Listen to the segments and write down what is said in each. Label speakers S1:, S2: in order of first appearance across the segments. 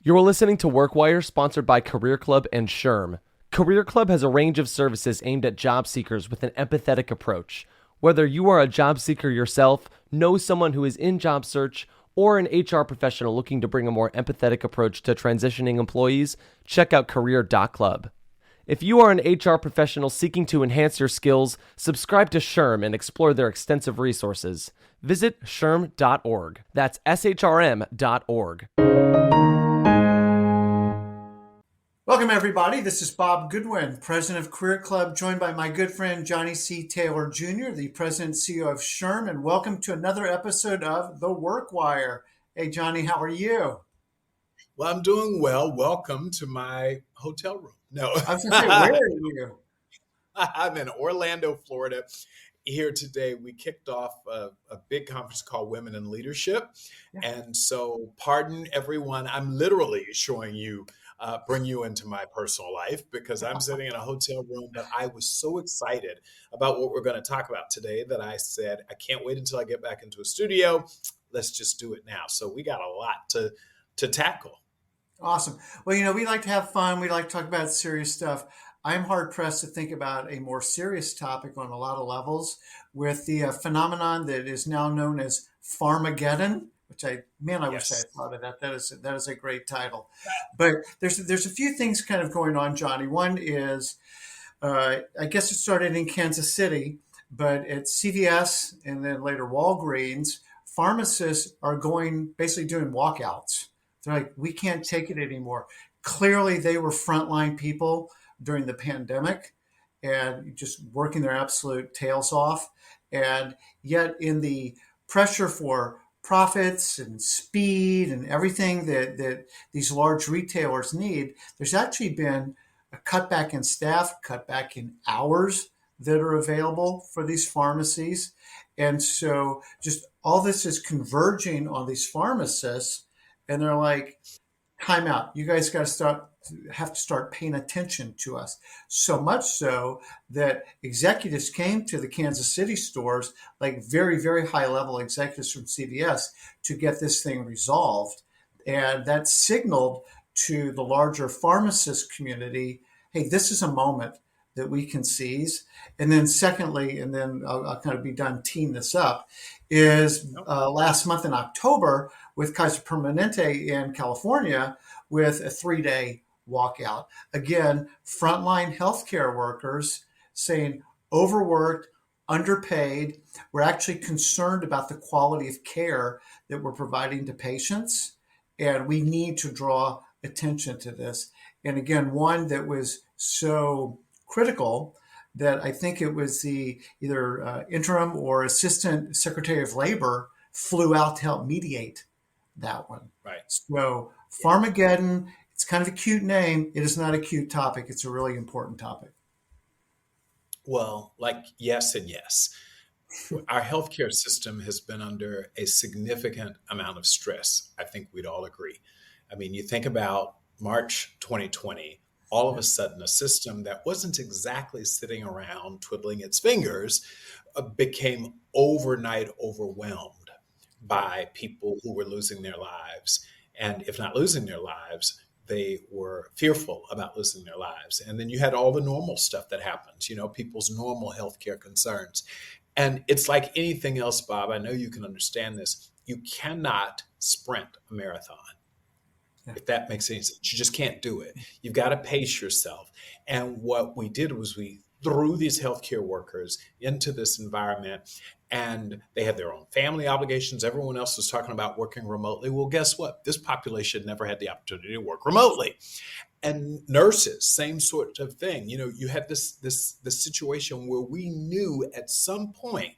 S1: You're listening to WorkWire, sponsored by Career Club and SHRM. Career Club has a range of services aimed at job seekers with an empathetic approach. Whether you are a job seeker yourself, know someone who is in job search, or an HR professional looking to bring a more empathetic approach to transitioning employees, check out career.club. If you are an HR professional seeking to enhance your skills, subscribe to SHRM and explore their extensive resources. Visit shrm.org. That's shrm.org.
S2: Welcome, everybody. This is Bob Goodwin, president of Career Club, joined by my good friend Johnny C. Taylor Jr., the president and CEO of SHRM, and welcome to another episode of The WorkWire. Hey, Johnny, how are you?
S3: Well, I'm doing well. Welcome to my hotel room. No,
S2: I was going to say, where are you?
S3: I'm in Orlando, Florida. Here today, we kicked off a big conference called Women in Leadership.
S2: Yeah.
S3: And so, pardon everyone, I'm literally showing you, bring you into my personal life because I'm sitting in a hotel room. But I was so excited about what we're going to talk about today that I said, I can't wait until I get back into a studio. Let's just do it now. So, we got a lot to tackle.
S2: Awesome. Well, we like to have fun. We like to talk about serious stuff. I'm hard pressed to think about a more serious topic on a lot of levels with the phenomenon that is now known as Pharmageddon, which I wish I had thought of that. That is a great title. But there's a few things kind of going on, Johnny. One is, I guess it started in Kansas City, but at CVS and then later Walgreens, pharmacists are basically doing walkouts. They're like, we can't take it anymore. Clearly, they were frontline people during the pandemic and just working their absolute tails off. And yet, in the pressure for profits and speed and everything that these large retailers need, there's actually been a cutback in staff, cutback in hours that are available for these pharmacies. And so just all this is converging on these pharmacists. And they're like, time out. You guys have to start paying attention to us. So much so that executives came to the Kansas City stores, like very, very high level executives from CVS, to get this thing resolved. And that signaled to the larger pharmacist community, hey, this is a moment that we can seize. And then secondly, and then I'll kind of be done teeing this up, is last month in October with Kaiser Permanente in California with a 3-day walkout. Again, frontline healthcare workers saying overworked, underpaid. We're actually concerned about the quality of care that we're providing to patients, and we need to draw attention to this. And again, one that was so critical that I think it was the either interim or assistant secretary of labor flew out to help mediate that one.
S3: Right.
S2: So Farmageddon, it's kind of a cute name. It is not a cute topic. It's a really important topic.
S3: Well, yes and yes. Our healthcare system has been under a significant amount of stress. I think we'd all agree. I mean, you think about March 2020, all of a sudden a system that wasn't exactly sitting around twiddling its fingers became overnight overwhelmed by people who were losing their lives. And if not losing their lives, they were fearful about losing their lives. And then you had all the normal stuff that happens, people's normal healthcare concerns. And it's like anything else, Bob. I know you can understand this. You cannot sprint a marathon. If that makes any sense. You just can't do it. You've got to pace yourself. And what we did was we threw these healthcare workers into this environment, and they had their own family obligations. Everyone else was talking about working remotely. Well, guess what? This population never had the opportunity to work remotely. And nurses, same sort of thing. You had this situation where we knew at some point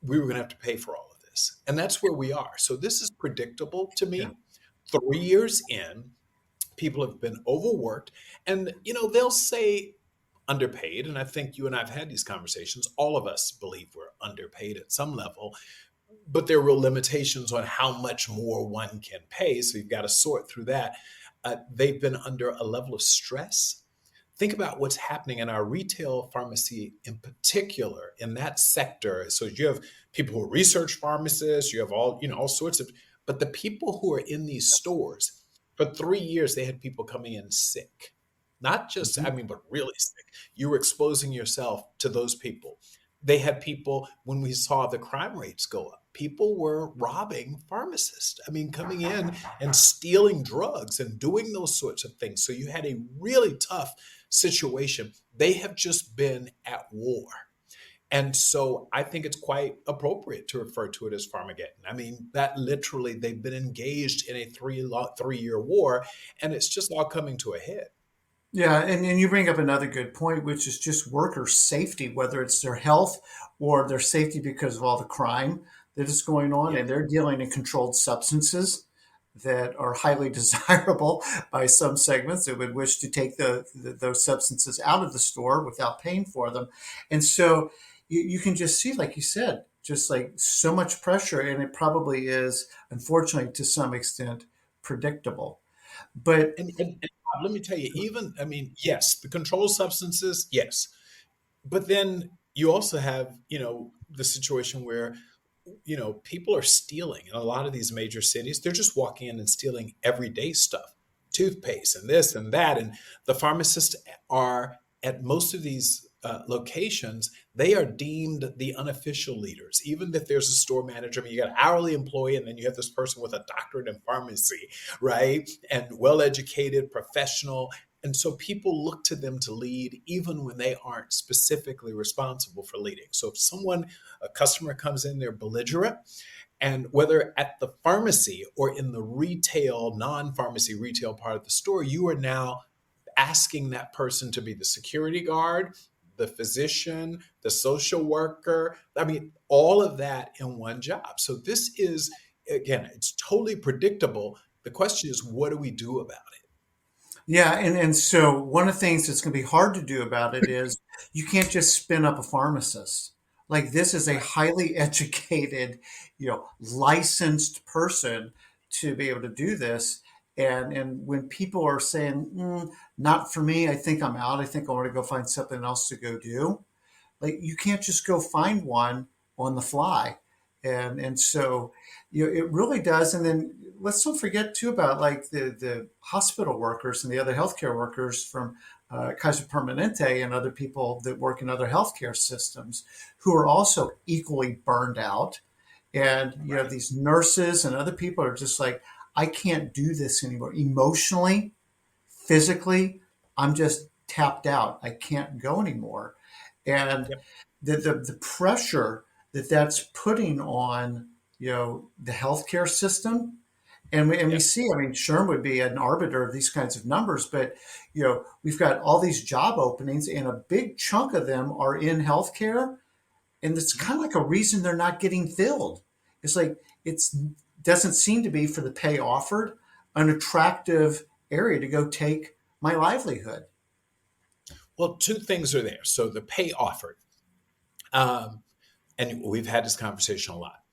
S3: we were going to have to pay for all of this. And that's where we are. So this is predictable to me. Yeah. 3 years in, people have been overworked, and they'll say underpaid. And I think you and I've had these conversations. All of us believe we're underpaid at some level, but there are real limitations on how much more one can pay. So you've got to sort through that. They've been under a level of stress. Think about what's happening in our retail pharmacy in particular, in that sector. So you have people who are research pharmacists, you have all sorts of. But the people who are in these stores, For 3 years, they had people coming in sick. Not just, I
S2: Mhm.
S3: mean, but really sick. You were exposing yourself to those people. They had people, when we saw the crime rates go up, people were robbing pharmacists. I mean, coming in and stealing drugs and doing those sorts of things. So you had a really tough situation. They have just been at war. And so I think it's quite appropriate to refer to it as Farmageddon. I mean, that literally they've been engaged in a 3 year war, and it's just all coming to a head.
S2: Yeah, and you bring up another good point, which is just worker safety, whether it's their health or their safety because of all the crime that is going on,
S3: Yeah.
S2: and they're dealing in controlled substances that are highly desirable by some segments that would wish to take those substances out of the store without paying for them. And so you can just see, like you said, just like so much pressure, and it probably is, unfortunately, to some extent, predictable. But
S3: And let me tell you, even, I mean, yes, the controlled substances, yes. But then you also have, the situation where, people are stealing in a lot of these major cities. They're just walking in and stealing everyday stuff, toothpaste and this and that. And the pharmacists are at most of these locations, they are deemed the unofficial leaders. Even if there's a store manager, I mean, you got an hourly employee, and then you have this person with a doctorate in pharmacy, right? And well educated, professional. And so people look to them to lead even when they aren't specifically responsible for leading. So if a customer comes in, they're belligerent, and whether at the pharmacy or in the retail, non-pharmacy retail part of the store, you are now asking that person to be the security guard, the physician, the social worker. I mean, all of that in one job. So this is, again, it's totally predictable. The question is, what do we do about it?
S2: yeah, and so one of the things that's going to be hard to do about it is you can't just spin up a pharmacist. Like this is a
S3: Right.
S2: highly educated, licensed person to be able to do this. And when people are saying, "Not for me," I think I'm out. I think I want to go find something else to go do. Like you can't just go find one on the fly, and so it really does. And then let's not forget too about like the hospital workers and the other healthcare workers from Kaiser Permanente and other people that work in other healthcare systems who are also equally burned out. And
S3: Right.
S2: these nurses and other people are just like, I can't do this anymore emotionally, physically. I'm just tapped out. I can't go anymore. And
S3: Yep.
S2: the pressure that that's putting on the healthcare system, and we
S3: Yep.
S2: see, I mean, Sherm would be an arbiter of these kinds of numbers, but we've got all these job openings, and a big chunk of them are in healthcare, and it's kind of like a reason they're not getting filled. It's like it's doesn't seem to be for the pay offered an attractive area to go take my livelihood.
S3: Well, two things are there. So the pay offered, um, and we've had this conversation a lot.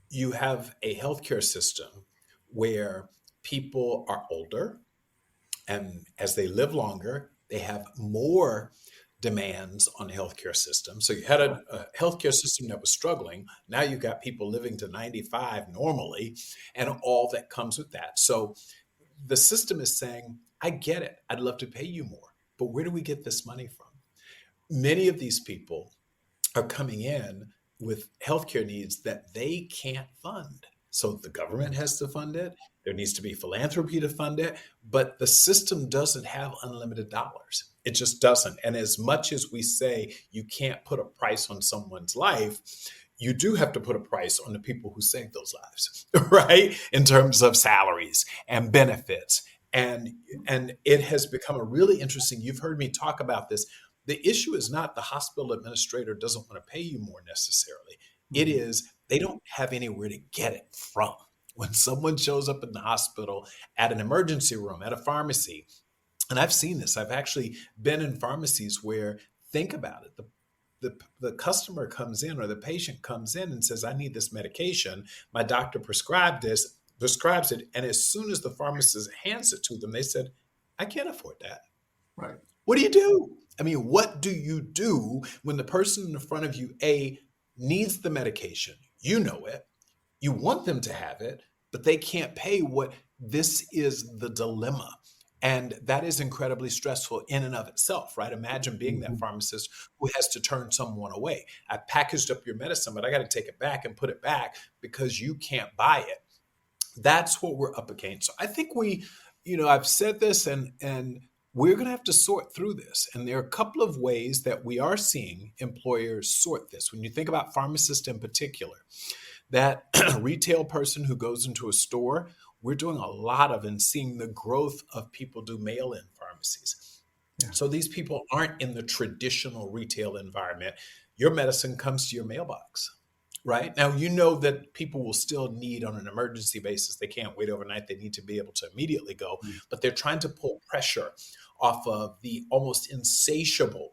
S3: You have a healthcare system where people are older, and as they live longer, they have more demands on the healthcare system. So you had a healthcare system that was struggling. Now you've got people living to 95 normally, and all that comes with that. So the system is saying, I get it. I'd love to pay you more. But where do we get this money from? Many of these people are coming in with healthcare needs that they can't fund. So the government has to fund it. There needs to be philanthropy to fund it, but the system doesn't have unlimited dollars. It just doesn't. And as much as we say you can't put a price on someone's life, you do have to put a price on the people who save those lives, right? In terms of salaries and benefits. And it has become a really interesting, you've heard me talk about this. The issue is not the hospital administrator doesn't want to pay you more necessarily. It
S2: Mhm.
S3: is they don't have anywhere to get it from. When someone shows up in the hospital, at an emergency room, at a pharmacy, and I've seen this, I've actually been in pharmacies where, think about it, the customer comes in or the patient comes in and says, I need this medication. My doctor prescribes it. And as soon as the pharmacist hands it to them, they said, I can't afford that.
S2: Right.
S3: What do you do? I mean, what do you do when the person in front of you, A, needs the medication? You know it. You want them to have it, but they can't pay what This is the dilemma. And that is incredibly stressful in and of itself, right? Imagine being that
S2: Mhm.
S3: pharmacist who has to turn someone away. I packaged up your medicine, but I got to take it back and put it back because you can't buy it. That's what we're up against. So I think I've said this, and we're going to have to sort through this. And there are a couple of ways that we are seeing employers sort this. When you think about pharmacists in particular, that retail person who goes into a store, we're doing a lot of and seeing the growth of people do mail-in pharmacies.
S2: Yeah.
S3: So these people aren't in the traditional retail environment. Your medicine comes to your mailbox, right? Now, you know that people will still need on an emergency basis. They can't wait overnight. They need to be able to immediately go, but they're trying to pull pressure off of the almost insatiable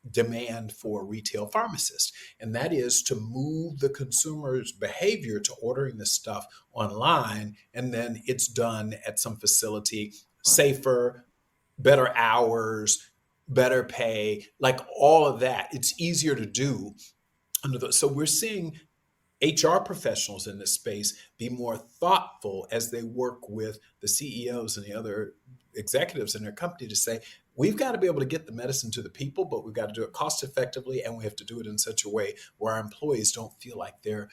S3: demand for retail pharmacists. And that is to move the consumer's behavior to ordering this stuff online. And then it's done at some facility, safer, better hours, better pay, like all of that. It's easier to do under the, so we're seeing HR professionals in this space be more thoughtful as they work with the CEOs and the other executives in their company to say, we've got to be able to get the medicine to the people, but we've got to do it cost effectively, and we have to do it in such a way where our employees don't feel like they're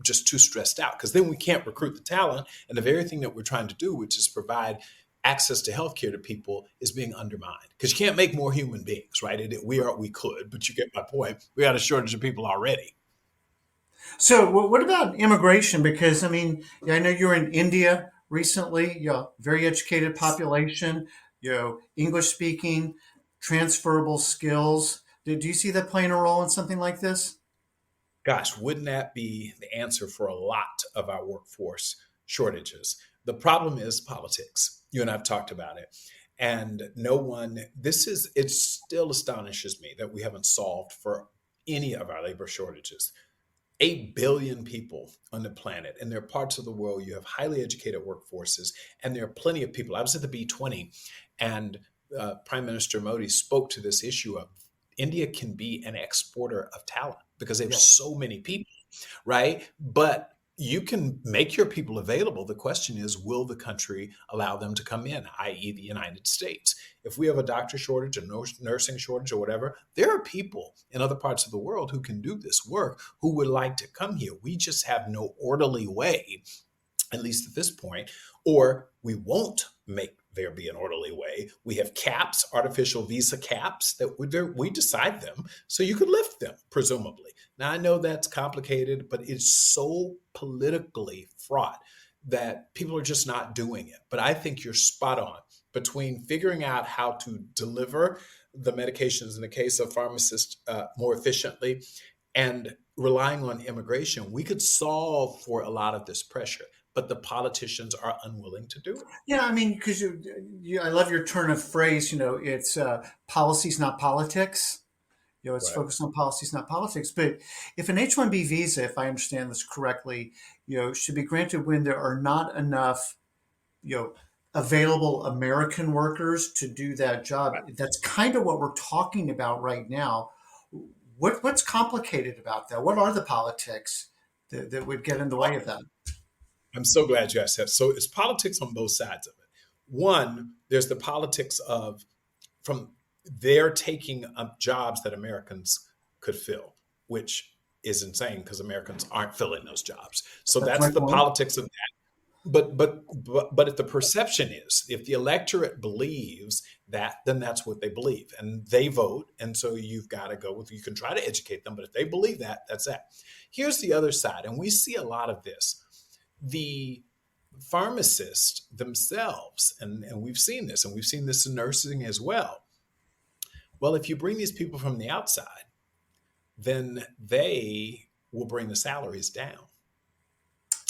S3: just too stressed out, because then we can't recruit the talent, and the very thing that we're trying to do, which is provide access to healthcare to people, is being undermined, because you can't make more human beings, right? We could, but you get my point. We got a shortage of people already.
S2: So, what about immigration? Because I mean, yeah, I know you were in India recently. You know, very educated population. You know, English speaking, transferable skills. Do you see that playing a role in something like this?
S3: Gosh, wouldn't that be the answer for a lot of our workforce shortages? The problem is politics. You and I've talked about it. And it still astonishes me that we haven't solved for any of our labor shortages. 8 billion people on the planet, and there are parts of the world you have highly educated workforces, and there are plenty of people. I was at the B20, and Prime Minister Modi spoke to this issue of India can be an exporter of talent because they have
S2: Yeah.
S3: so many people, right? But you can make your people available. The question is, will the country allow them to come in, i.e., the United States? If we have a doctor shortage, a nursing shortage, or whatever, there are people in other parts of the world who can do this work who would like to come here. We just have no orderly way, at least at this point, or we won't make there be an orderly way. We have caps, artificial visa caps that we decide them so you could lift them, presumably. Now, I know that's complicated, but it's so politically fraught that people are just not doing it. But I think you're spot on between figuring out how to deliver the medications in the case of pharmacists more efficiently and relying on immigration. We could solve for a lot of this pressure, but the politicians are unwilling to do it.
S2: Yeah, I mean, because I love your turn of phrase. You know, it's policies, not politics. You know, it's
S3: Right.
S2: focused on policies, not politics. But if an H-1B visa, if I understand this correctly, you know, should be granted when there are not enough, you know, available American workers to do that job.
S3: Right.
S2: That's kind of what we're talking about right now. What's complicated about that? What are the politics that would get in the way of that?
S3: I'm so glad you asked that. So it's politics on both sides of it. One, there's the politics of from they're taking up jobs that Americans could fill, which is insane because Americans aren't filling those jobs. So
S2: That's
S3: that's
S2: my
S3: the
S2: point.
S3: politics of that. But if the perception is, if the electorate believes that, then that's what they believe, and they vote, and so you've got to go with. You can try to educate them, but if they believe that, that's that. Here's the other side, and we see a lot of this. The pharmacists themselves, and we've seen this, and we've seen this in nursing as well. Well, if you bring these people from the outside, then they will bring the salaries down.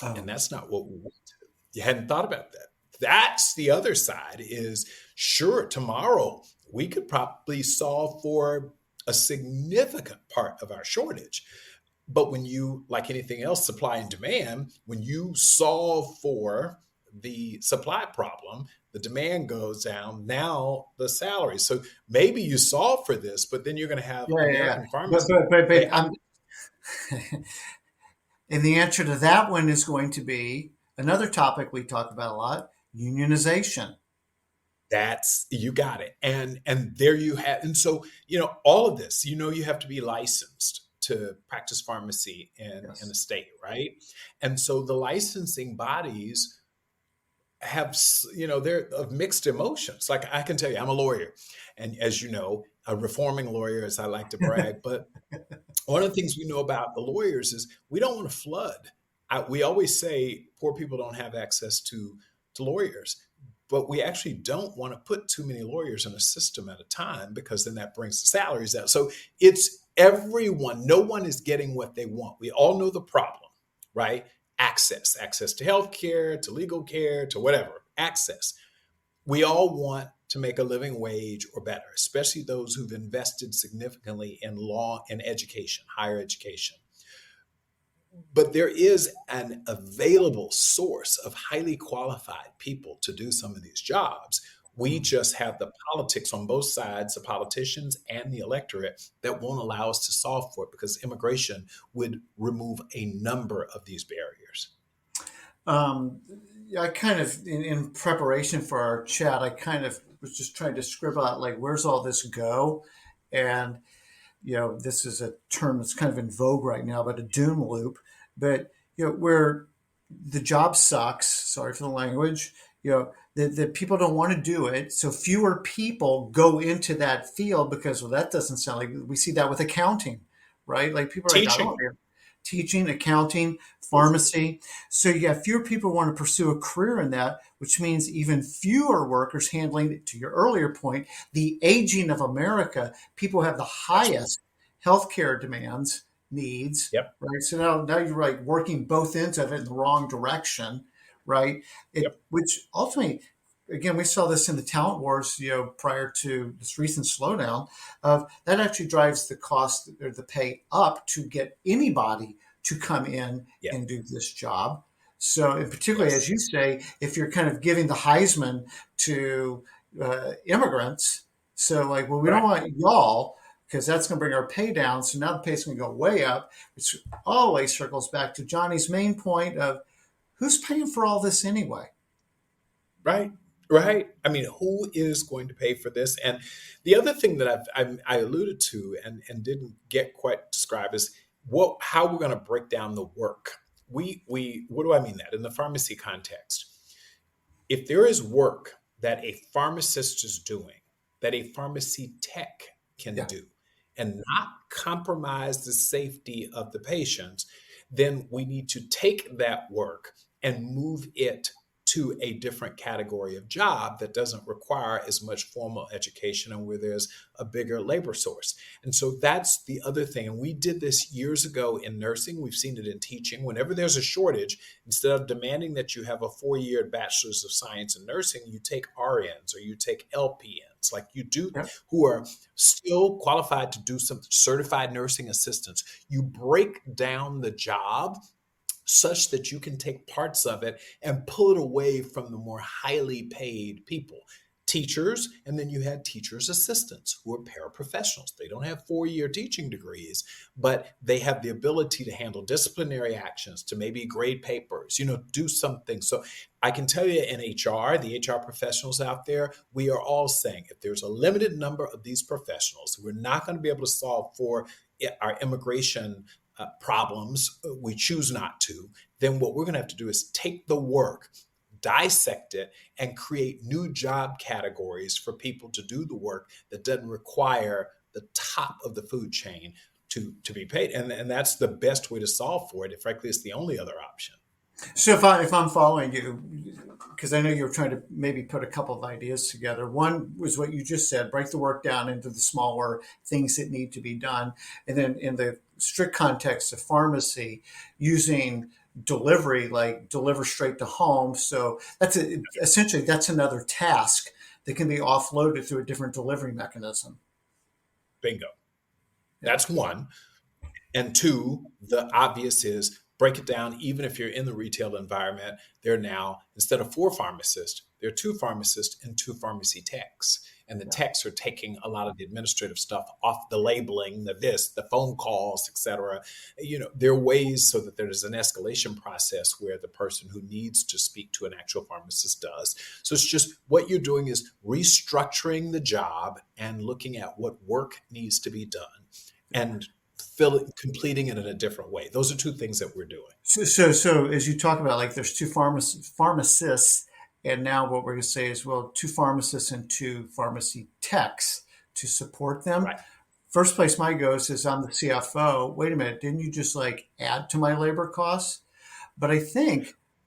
S3: And
S2: Oh,
S3: that's not what we want to do. You hadn't thought about that. That's the other side is sure, tomorrow we could probably solve for a significant part of our shortage. But when you, like anything else, supply and demand, when you solve for the supply problem, the demand goes down. Now the salary. So maybe you solve for this, but then you're going to have
S2: yeah, yeah, yeah.
S3: American pharmacists
S2: But
S3: say,
S2: I'm, and the answer to that one is going to be Another topic we talk about a lot, unionization.
S3: That's you got it. And there you have, and so, all of this, you have to be licensed to practice pharmacy in a
S2: Yes.
S3: state, right? And so the licensing bodies have, they're of mixed emotions. Like I can tell you, I'm a lawyer, and as you know, a reforming lawyer, as I like to brag. But one of the things we know about the lawyers is we don't want to flood. We always say poor people don't have access to lawyers, but we actually don't want to put too many lawyers in a system at a time, because then that brings the salaries down. So it's everyone. No one is getting what they want. We all know the problem, right? Access to healthcare, to legal care, to whatever. Access. We all want to make a living wage or better, especially those who've invested significantly in law and education, higher education. But there is an available source of highly qualified people to do some of these jobs. We just have the politics on both sides, the politicians and the electorate, that won't allow us to solve for it, because immigration would remove a number of these barriers.
S2: Um, I kind of, in preparation for our chat, I kind of was just trying to scribble out like, where's all this go? And, this is a term that's kind of in vogue right now, but a doom loop. But, where the job sucks, sorry for the language, the people don't want to do it. So fewer people go into that field because, well, that doesn't sound like, we see that with accounting, right? Like people are like, I don't
S3: Teaching.
S2: want to teaching, accounting,
S3: Yes.
S2: pharmacy. So you have fewer people want to pursue a career in that, which means even fewer workers handling, to your earlier point, the aging of America. People have the
S3: That's right.
S2: highest healthcare demands, needs,
S3: Yep.
S2: right? So now you're like working both ends of it in the wrong direction, right?
S3: Yep.
S2: Which ultimately, again, we saw this in the talent wars, prior to this recent slowdown, of that actually drives the cost or the pay up to get anybody to come in
S3: Yeah.
S2: and do this job. So, and particularly
S3: Yes.
S2: as you say, if you're kind of giving the Heisman to immigrants, so like, well, we don't
S3: Right.
S2: want y'all because that's going to bring our pay down. So now the pay's going to go way up, which always circles back to Johnny's main point of who's paying for all this anyway?
S3: Right. Right. I mean, who is going to pay for this? And the other thing that I alluded to and didn't get quite described is how we're going to break down the work. We what do I mean that in the pharmacy context? If there is work that a pharmacist is doing, that a pharmacy tech can
S2: Yeah.
S3: do, and not compromise the safety of the patients, then we need to take that work and move it to a different category of job that doesn't require as much formal education and where there's a bigger labor source. And so that's the other thing. And we did this years ago in nursing. We've seen it in teaching. Whenever there's a shortage, instead of demanding that you have a 4-year bachelor's of science in nursing, you take RNs or you take LPNs, like you do,
S2: Yeah.
S3: who are still qualified to do some certified nursing assistants. You break down the job such that you can take parts of it and pull it away from the more highly paid people. Teachers, and then you had teachers' assistants who are paraprofessionals. They don't have 4-year teaching degrees, but they have the ability to handle disciplinary actions, to maybe grade papers, do something. So I can tell you in HR, the HR professionals out there, we are all saying if there's a limited number of these professionals, we're not going to be able to solve for our immigration problems, we choose not to, then what we're going to have to do is take the work, dissect it, and create new job categories for people to do the work that doesn't require the top of the food chain to be paid. And that's the best way to solve for it. Frankly, it's the only other option.
S2: So if I'm following you, because I know you're trying to maybe put a couple of ideas together. One was what you just said: break the work down into the smaller things that need to be done, and then in the strict context of pharmacy, using delivery, like deliver straight to home. So essentially that's another task that can be offloaded through a different delivery mechanism.
S3: Bingo.
S2: Yeah.
S3: That's one. And two, the obvious is break it down, even if you're in the retail environment, there are now, instead of 4 pharmacists, there are 2 pharmacists and 2 pharmacy techs. And the
S2: Yeah.
S3: techs are taking a lot of the administrative stuff off, the labeling, the phone calls, et cetera. There are ways so that there's an escalation process where the person who needs to speak to an actual pharmacist does. So it's just what you're doing is restructuring the job and looking at what work needs to be done and completing it in a different way. Those are 2 things that we're doing.
S2: So as you talk about, like, there's 2 pharmacists, and now what we're going to say is, well, 2 pharmacists and 2 pharmacy techs to support them.
S3: Right.
S2: First place my goes is, I'm the CFO. Wait a minute, didn't you just like add to my labor costs? But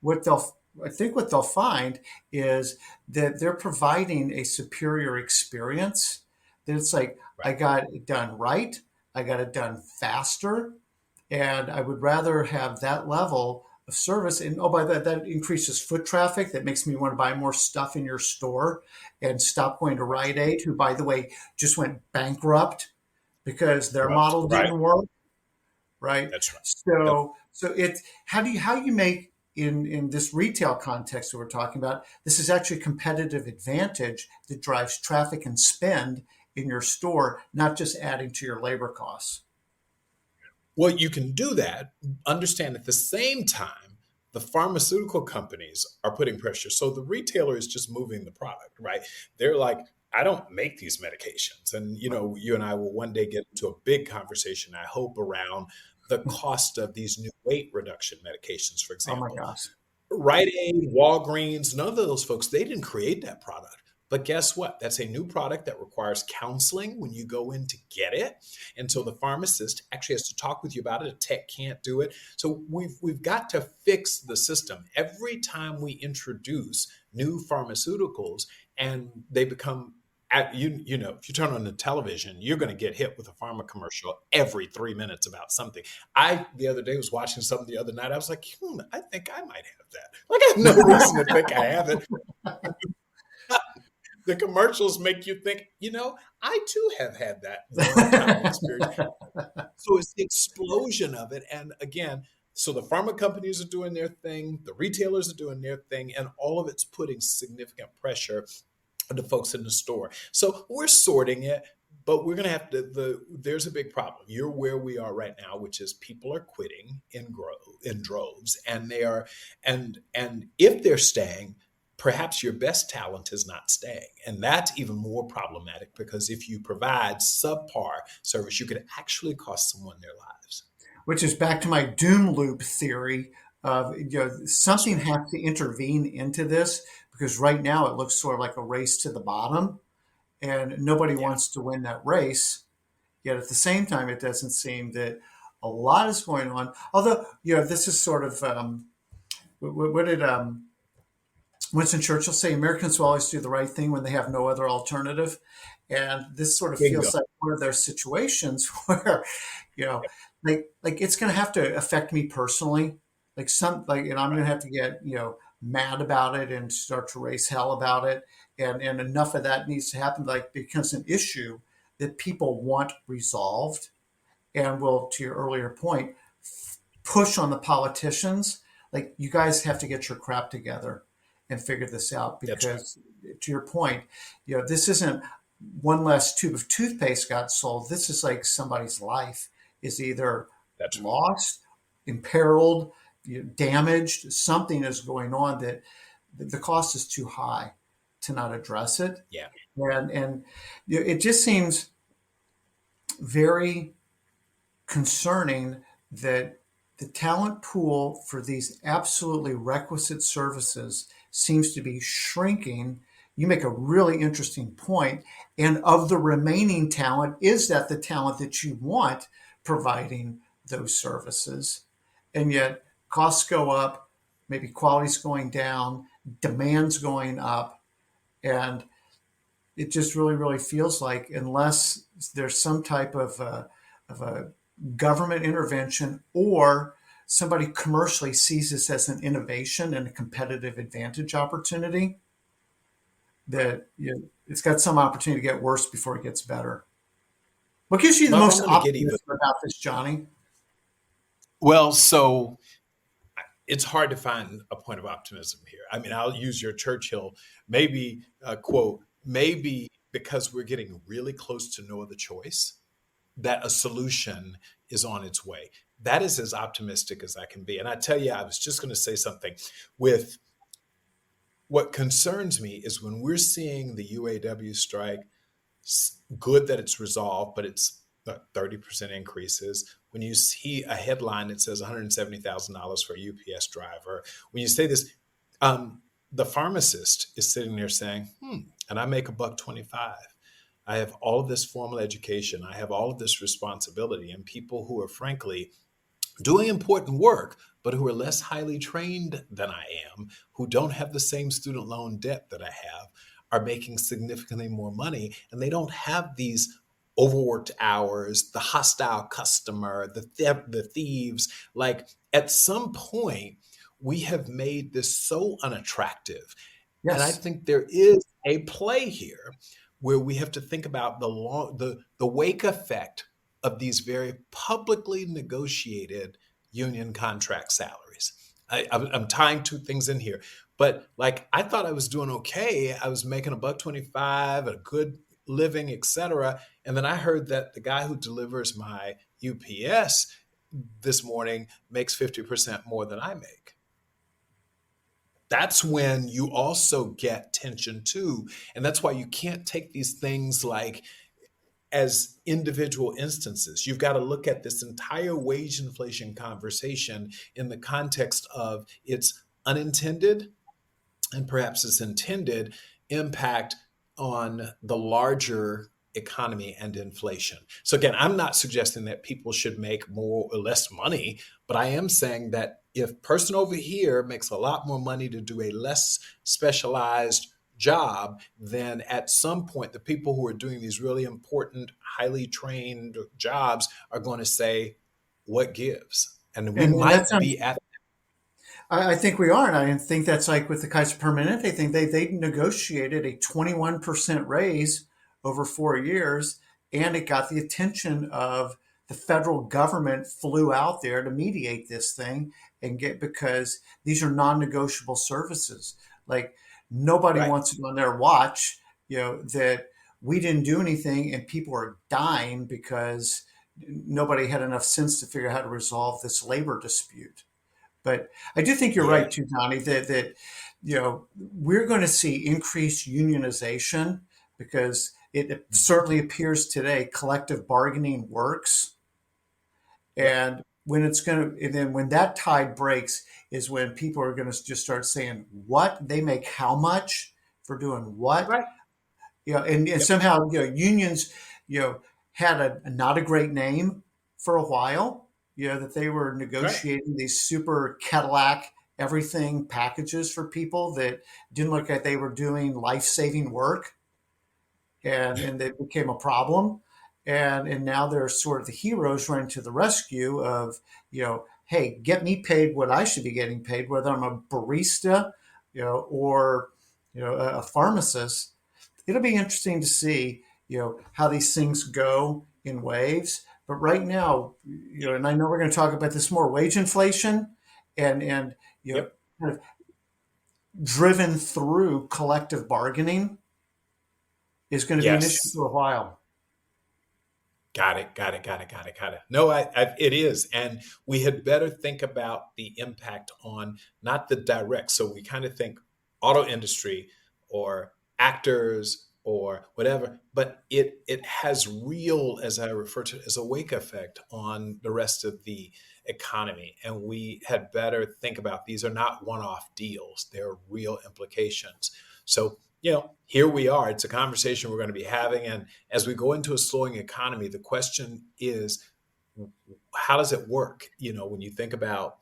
S2: what they'll I think what they'll find is that they're providing a superior experience. That it's like, I
S3: Right.
S2: got it done right, I got it done faster, and I would rather have that level of service. And oh, by that increases foot traffic. That makes me want to buy more stuff in your store and stop going to Rite Aid, who, by the way, just went bankrupt because their model
S3: Right.
S2: didn't work. Right.
S3: That's right. Yep.
S2: So it's how do you make, in this retail context that we're talking about, this is actually a competitive advantage that drives traffic and spend in your store, not just adding to your labor costs.
S3: Well, you can do that. Understand at the same time, the pharmaceutical companies are putting pressure. So the retailer is just moving the product, right? They're like, I don't make these medications. And, you and I will one day get into a big conversation, I hope, around the cost of these new weight reduction medications, for
S2: Oh my
S3: example.
S2: gosh.
S3: Rite Aid, Walgreens, none of those folks, they didn't create that product. But guess what? That's a new product that requires counseling when you go in to get it. And so the pharmacist actually has to talk with you about it. A tech can't do it. So we've got to fix the system. Every time we introduce new pharmaceuticals and they become if you turn on the television, you're going to get hit with a pharma commercial every 3 minutes about something. I the other day was watching something the other night. I was like, I think I might have that. Like, I have no reason to think I have it. The commercials make you think, I too have had that one time experience. So it's the explosion of it. And again, so the pharma companies are doing their thing, the retailers are doing their thing, and all of it's putting significant pressure on the folks in the store. So we're sorting it, but we're going to have to, there's a big problem. You're where we are right now, which is people are quitting in droves, and they are, and if they're staying, perhaps your best talent is not staying. And that's even more problematic, because if you provide subpar service, you could actually cost someone their lives.
S2: Which is back to my doom loop theory of, something has to intervene into this, because right now it looks sort of like a race to the bottom, and nobody
S3: Yeah,
S2: wants to win that race. Yet at the same time, it doesn't seem that a lot is going on. Although, this is sort of, what did Winston Churchill say? Americans will always do the right thing when they have no other alternative. And this sort of
S3: bingo.
S2: feels like one of those situations where, you know,
S3: Yep.
S2: like it's going to have to affect me personally. And I'm going
S3: Right.
S2: to have to get, mad about it and start to raise hell about it. And enough of that needs to happen, like, it becomes an issue that people want resolved, and will, to your earlier point, push on the politicians. Like, you guys have to get your crap together and figure this out,
S3: That's right.
S2: because, to your point, this isn't one less tube of toothpaste got sold. This is like somebody's life is either
S3: That's right.
S2: lost, imperiled, damaged. Something is going on that the cost is too high to not address it.
S3: Yeah.
S2: And it just seems very concerning that the talent pool for these absolutely requisite services seems to be shrinking. You make a really interesting point. And of the remaining talent, is that the talent that you want providing those services? And yet costs go up, maybe quality's going down, demand's going up. And it just really, really feels like, unless there's some type of a government intervention, or somebody commercially sees this as an innovation and a competitive advantage opportunity, that it's got some opportunity to get worse before it gets better. What gives you the
S3: Well, I'm
S2: most
S3: going to get even.
S2: optimism about this, Johnny?
S3: Well, so it's hard to find a point of optimism here. I mean, I'll use your Churchill, maybe quote, maybe because we're getting really close to no other choice, that a solution is on its way. That is as optimistic as I can be. And I tell you, I was just going to say something with what concerns me is when we're seeing the UAW strike, good that it's resolved, but it's 30% increases. When you see a headline that says $170,000 for a UPS driver, when you say this, the pharmacist is sitting there saying, and I make $1.25. I have all of this formal education. I have all of this responsibility, and people who are frankly doing important work, but who are less highly trained than I am, who don't have the same student loan debt that I have, are making significantly more money, and they don't have these overworked hours, the hostile customer, the thieves. Like at some point, we have made this so unattractive. And I
S2: Yes.
S3: think there is a play here where we have to think about the wake effect of these very publicly negotiated union contract salaries. I'm tying two things in here, but like I thought I was doing okay. I was making $1.25, a good living, etc. And then I heard that the guy who delivers my UPS this morning makes 50% more than I make. That's when you also get tension too. And that's why you can't take these things like as individual instances. You've got to look at this entire wage inflation conversation in the context of its unintended and perhaps its intended impact on the larger economy and inflation. So again, I'm not suggesting that people should make more or less money, but I am saying that if person over here makes a lot more money to do a less specialized job, then at some point the people who are doing these really important, highly trained jobs are going to say, what gives? And we
S2: And that's
S3: might be at
S2: I think we are, and I think that's like with the Kaiser Permanente thing. They negotiated a 21% raise over 4 years, and it got the attention of the federal government. Flew out there to mediate this thing and get because these are non-negotiable services. Like nobody
S3: right.
S2: wants it on their watch. That we didn't do anything, and people are dying because nobody had enough sense to figure out how to resolve this labor dispute. But I do think you're
S3: Yeah.
S2: right too, Donnie, that we're going to see increased unionization because it certainly appears today collective bargaining works.
S3: Yep.
S2: And and then when that tide breaks is when people are going to just start saying, what? They make how much for doing what?
S3: Right.
S2: And
S3: Yep.
S2: somehow, unions, had not a great name for a while, that they were
S3: Right.
S2: negotiating these super Cadillac everything packages for people that didn't look like they were doing life-saving work, and they became a problem. And now they're sort of the heroes running to the rescue of, hey, get me paid what I should be getting paid, whether I'm a barista, or a pharmacist. It'll be interesting to see, how these things go in waves. But right now, and I know we're going to talk about this more, wage inflation and
S3: Yep.
S2: kind of driven through collective bargaining is going to be an issue
S3: Yes.
S2: for a while.
S3: Got it. Got it. Got it. Got it. Got it. No, it is. And we had better think about the impact on not the direct. So we kind of think auto industry or actors or whatever, but it has real, as I refer to it, as a wake effect on the rest of the economy. And we had better think about these are not one-off deals. There are real implications. So, here we are. It's a conversation we're going to be having. And as we go into a slowing economy, the question is, how does it work? When you think about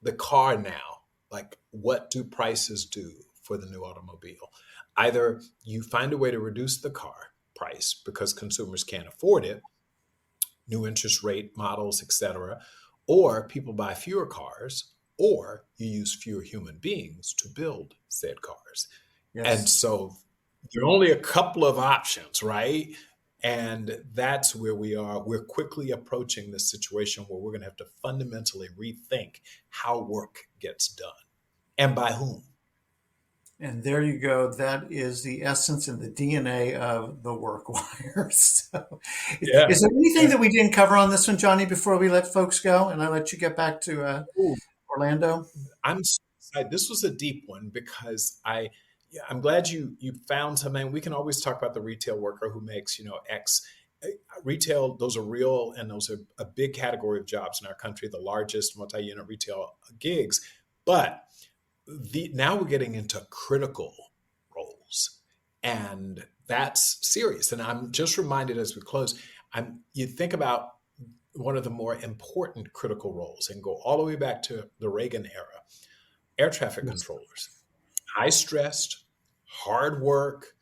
S3: the car now, like what do prices do for the new automobile? Either you find a way to reduce the car price because consumers can't afford it, new interest rate models, etc., or people buy fewer cars, or you use fewer human beings to build said cars. And
S2: Yes.
S3: so there are only a couple of options, right? And that's where we are. We're quickly approaching this situation where we're going to have to fundamentally rethink how work gets done and by whom.
S2: And there you go. That is the essence and the DNA of the work wire. So,
S3: Yeah.
S2: is there anything that we didn't cover on this one, Johnny, before we let folks go and I let you get back to
S3: Ooh,
S2: Orlando?
S3: I'm so excited. This was a deep one because I'm glad you found something. We can always talk about the retail worker who makes, X. Retail, those are real, and those are a big category of jobs in our country, the largest multi-unit retail gigs. But now we're getting into critical roles, and that's serious. And I'm just reminded as we close, you think about one of the more important critical roles and go all the way back to the Reagan era, air traffic controllers, high stressed, hard work,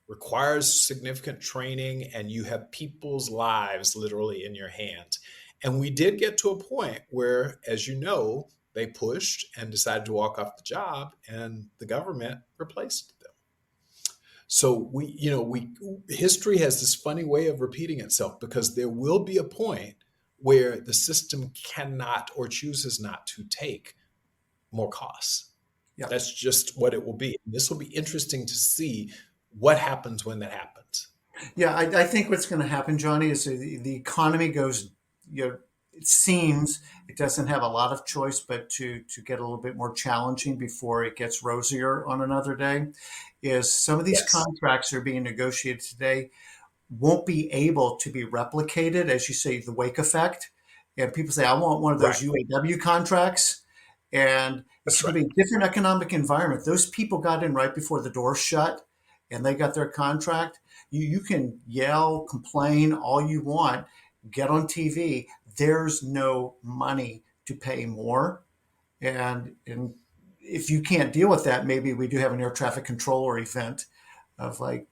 S3: requires significant training, and you have people's lives literally in your hands. And we did get to a point where, as you know, they pushed and decided to walk off the job, and the government replaced them. So history has this funny way of repeating itself, because there will be a point where the system cannot or chooses not to take more costs.
S2: Yeah.
S3: That's just what it will be. This will be interesting to see what happens when that happens.
S2: Yeah, I think what's going to happen, Johnny, is the economy goes, it seems it doesn't have a lot of choice but to get a little bit more challenging before it gets rosier on another day, is some of these contracts that are being negotiated today won't be able to be replicated, as you say, the wake effect. And people say, I want one of those UAW contracts. And it's going to be a different economic environment. Those people got in right before the door shut and they got their contract. You can yell, complain all you want, get on TV. There's no money to pay more. And if you can't deal with that, maybe we do have an air traffic controller event of like,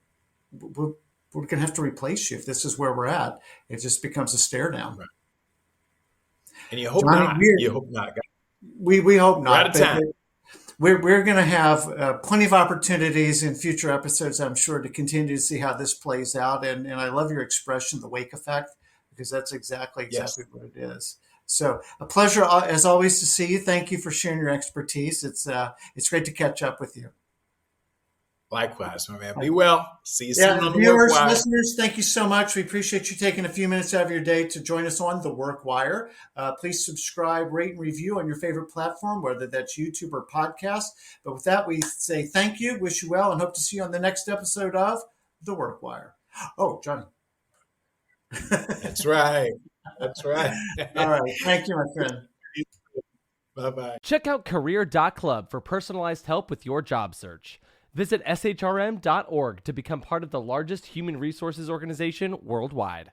S2: we're going to have to replace you if this is where we're at. It just becomes a stare down.
S3: Right. And you hope
S2: Johnny,
S3: not. You hope not.
S2: We hope not.
S3: We're out of time.
S2: We're going to have plenty of opportunities in future episodes, I'm sure, to continue to see how this plays out. And I love your expression, the wake effect, because that's exactly what it is. So a pleasure, as always, to see you. Thank you for sharing your expertise. It's great to catch up with you.
S3: Likewise, my man. Be well. See you soon on the
S2: viewers,
S3: Work Wire.
S2: Listeners, thank you so much. We appreciate you taking a few minutes out of your day to join us on the Work Wire. Please subscribe, rate, and review on your favorite platform, whether that's YouTube or podcast. But with that, we say thank you, wish you well, and hope to see you on the next episode of the Work Wire. Oh, Johnny.
S3: That's right. That's right.
S2: All right. Thank you, my friend.
S3: Bye-bye.
S1: Check out career.club for personalized help with your job search. Visit shrm.org to become part of the largest human resources organization worldwide.